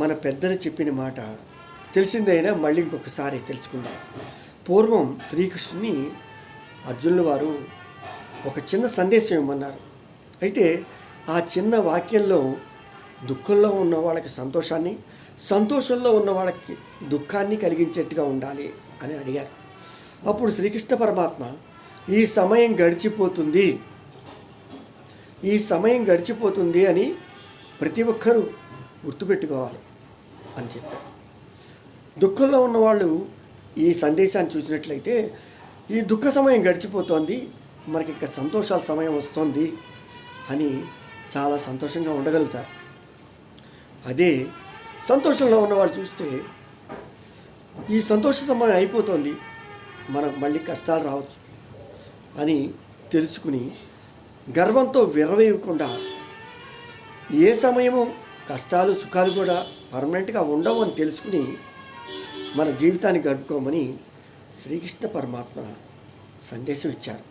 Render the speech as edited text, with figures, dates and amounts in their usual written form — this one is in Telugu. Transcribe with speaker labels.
Speaker 1: మన పెద్దలు చెప్పిన మాట తెలిసిందైనా మళ్ళీ ఇంకొకసారి తెలుసుకుందాం. పూర్వం శ్రీకృష్ణుని అర్జునుల వారు ఒక చిన్న సందేశం ఇవ్వమన్నారు. అయితే ఆ చిన్న వాక్యంలో దుఃఖంలో ఉన్న వాళ్ళకి సంతోషాన్ని, సంతోషంలో ఉన్న వాళ్ళకి దుఃఖాన్ని కలిగించేట్టుగా ఉండాలి అని అడిగారు. అప్పుడు శ్రీకృష్ణ పరమాత్మ ఈ సమయం గడిచిపోతుంది, ఈ సమయం గడిచిపోతుంది అని ప్రతి ఒక్కరూ గుర్తుపెట్టుకోవాలి అని చెప్పారు. దుఃఖంలో ఉన్నవాళ్ళు ఈ సందేశాన్ని చూసినట్లయితే ఈ దుఃఖ సమయం గడిచిపోతోంది, మనకి ఇంకా సంతోషాల సమయం వస్తుంది అని చాలా సంతోషంగా ఉండగలుగుతారు. అదే సంతోషంలో ఉన్నవాళ్ళు చూస్తే ఈ సంతోష సమయం అయిపోతుంది, మనకు మళ్ళీ కష్టాలు రావచ్చు అని తెలుసుకుని గర్వంతో విర్రవేయకుండా ఏ సమయము కష్టాలు సుఖాలు కూడా పర్మనెంట్గా ఉండవు అని తెలుసుకుని మన జీవితాన్ని గడుపుకోమని శ్రీకృష్ణ పరమాత్మ సందేశం ఇచ్చారు.